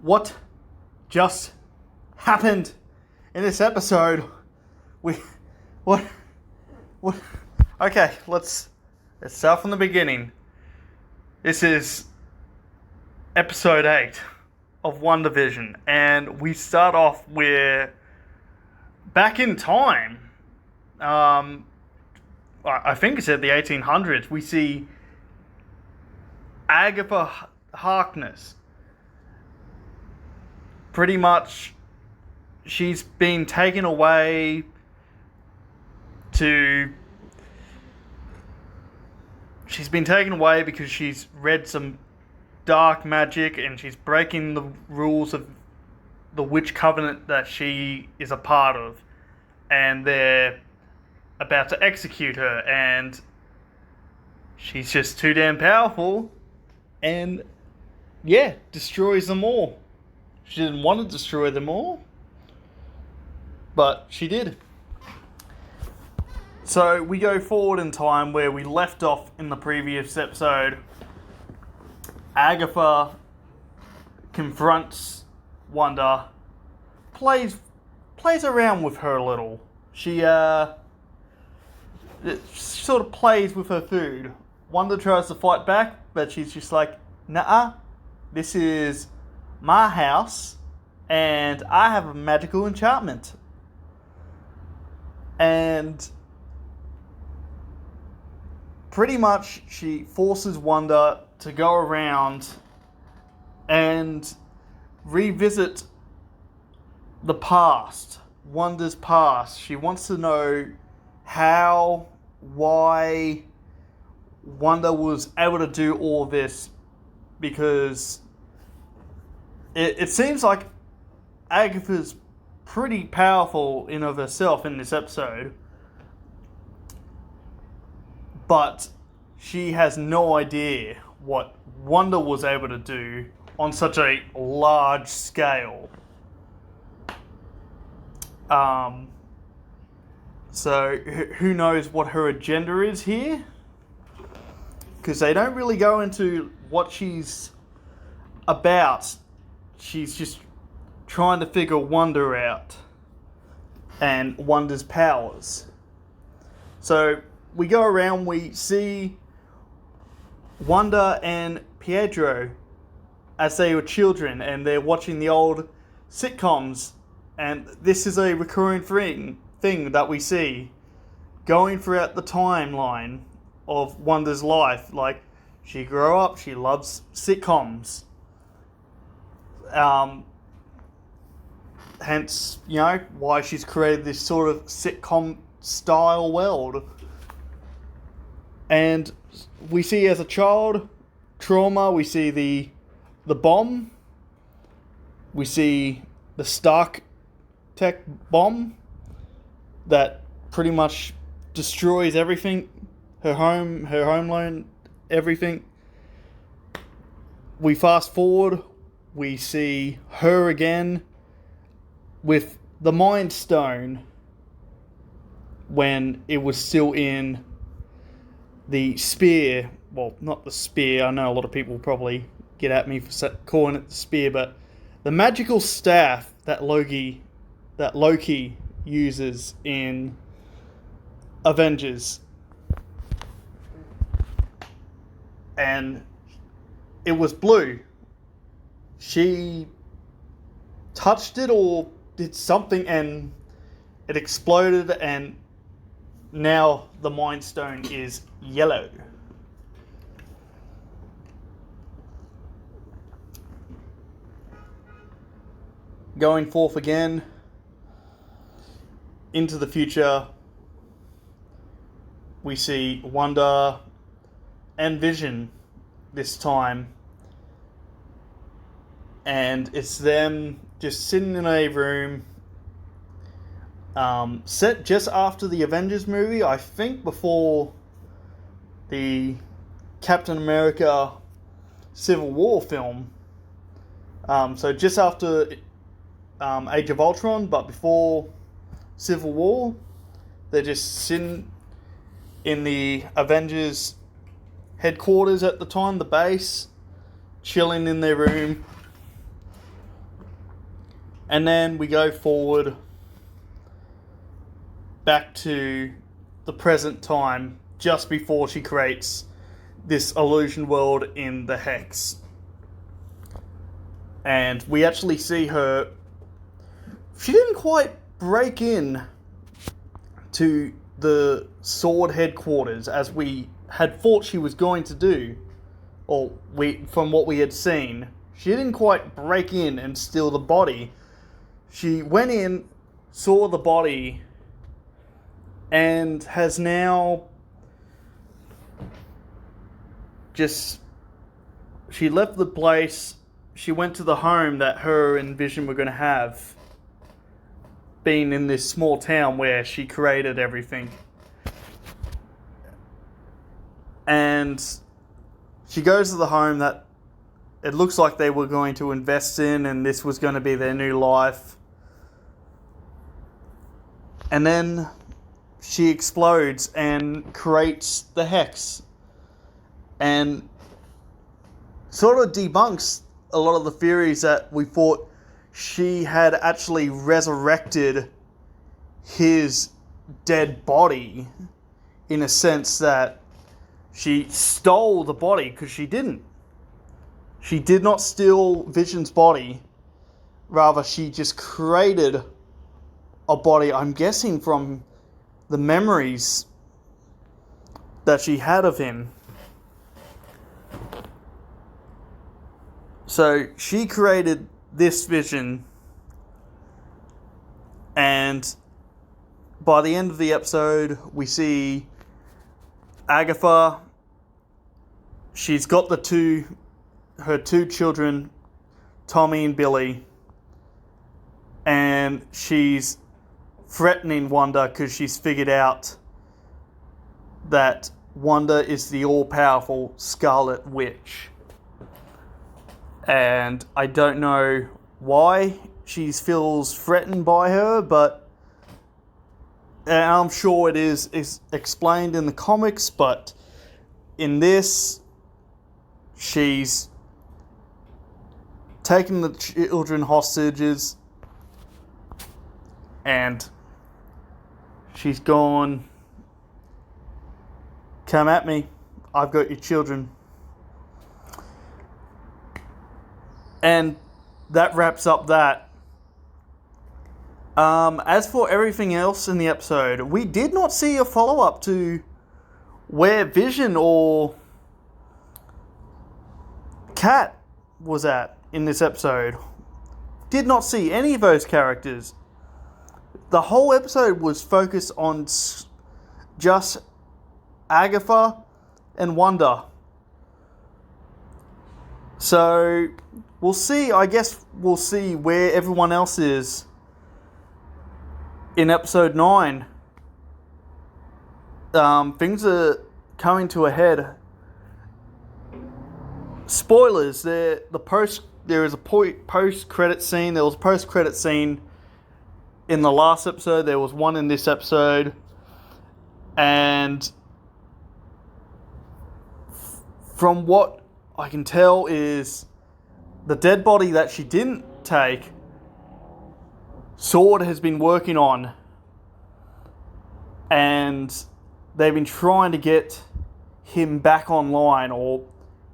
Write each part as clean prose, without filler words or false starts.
what just happened in this episode. What? Okay, let's start from the beginning. This is episode 8 of WandaVision, and we start off with back in time. I think it's at the 1800s. We see Agatha Harkness. Pretty much, she's been taken away because she's read some dark magic and she's breaking the rules of the witch covenant that she is a part of, and they're about to execute her, and she's just too damn powerful and destroys them all. She didn't want to destroy them all, but she did. So we go forward in time where we left off in the previous episode. Agatha confronts Wanda, plays around with her a little. She sort of plays with her food. Wanda tries to fight back, but she's just like, nah, this is my house and I have a magical enchantment. And pretty much she forces Wanda to go around and revisit the past, Wanda's past. She wants to know why Wanda was able to do all this, because it seems like Agatha's pretty powerful in of herself in this episode, but she has no idea what Wanda was able to do on such a large scale. So who knows what her agenda is here? Because they don't really go into what she's about. She's just trying to figure Wanda out and Wanda's powers. So we go around, we see Wanda and Pietro as they were children, and they're watching the old sitcoms, and this is a recurring thing that we see going throughout the timeline of Wanda's life. Like, she grew up, she loves sitcoms. Hence, why she's created this sort of sitcom style world. And we see as a child trauma, we see the bomb, we see the Stark Tech bomb that pretty much destroys everything, her homeland, everything. We fast forward, we see her again with the Mind Stone when it was still in the spear. Well, not the spear. I know a lot of people probably get at me for calling it the spear, but the magical staff that Loki uses in Avengers. And it was blue. She touched it or did something and it exploded, and now the Mind Stone is yellow. Going forth again into the future, we see Wanda and Vision this time, and it's them just sitting in a room, set just after the Avengers movie, I think before the Captain America Civil War film. So just after Age of Ultron, but before Civil War. They're just sitting in the Avengers headquarters at the time, the base, chilling in their room. And then we go forward back to the present time, just before she creates this illusion world in the Hex. And we actually see her. She didn't quite break in to the Sword headquarters as we had thought she was going to do, or from what we had seen. She didn't quite break in and steal the body. She went in, saw the body, and has now she left the place. She went to the home that her and Vision were going to have, being in this small town where she created everything. And she goes to the home that it looks like they were going to invest in, and this was going to be their new life. And then she explodes and creates the Hex. And sort of debunks a lot of the theories that we thought she had actually resurrected his dead body, in a sense that she stole the body, because she didn't. She did not steal Vision's body. Rather, she just created a body, I'm guessing from the memories that she had of him. So she created this Vision, and by the end of the episode, we see Agatha. She's got her two children, Tommy and Billy, and she's threatening Wanda because she's figured out that Wanda is the all-powerful Scarlet Witch. And I don't know why she feels threatened by her, but I'm sure it is explained in the comics, but in this, she's taken the children hostages, and she's gone, come at me, I've got your children. And that wraps up that. As for everything else in the episode, we did not see a follow-up to where Vision or Cat was at in this episode. Did not see any of those characters. The whole episode was focused on just Agatha and Wanda. So we'll see. I guess we'll see where everyone else is in episode 9. Things are coming to a head. Spoilers. There is a post-credit scene. There was a post-credit scene in the last episode. There was one in this episode. And from what I can tell is the dead body that she didn't take, Sword has been working on, and they've been trying to get him back online or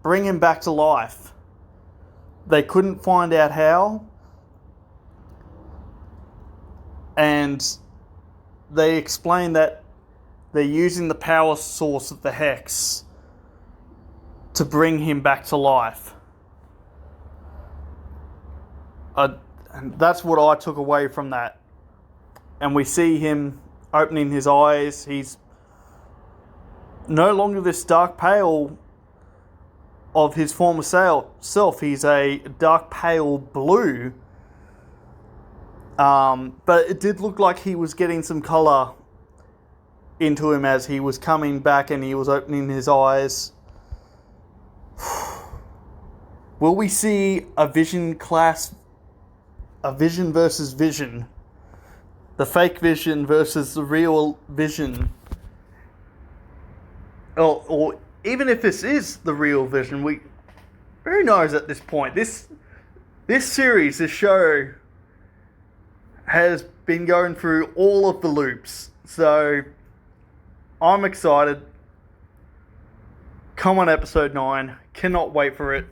bring him back to life. They couldn't find out how, and they explained that they're using the power source of the Hex to bring him back to life. And that's what I took away from that. And we see him opening his eyes. He's no longer this dark pale of his former self. He's a dark pale blue. But it did look like he was getting some colour into him as he was coming back and he was opening his eyes. Will we see a Vision versus Vision? The fake Vision versus the real Vision? Or even if this is the real Vision, who knows at this point? This series, this show, has been going through all of the loops. So I'm excited. Come on, episode 9. Cannot wait for it.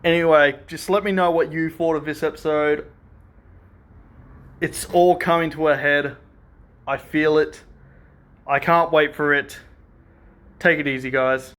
Anyway, just let me know what you thought of this episode. It's all coming to a head. I feel it. I can't wait for it. Take it easy, guys.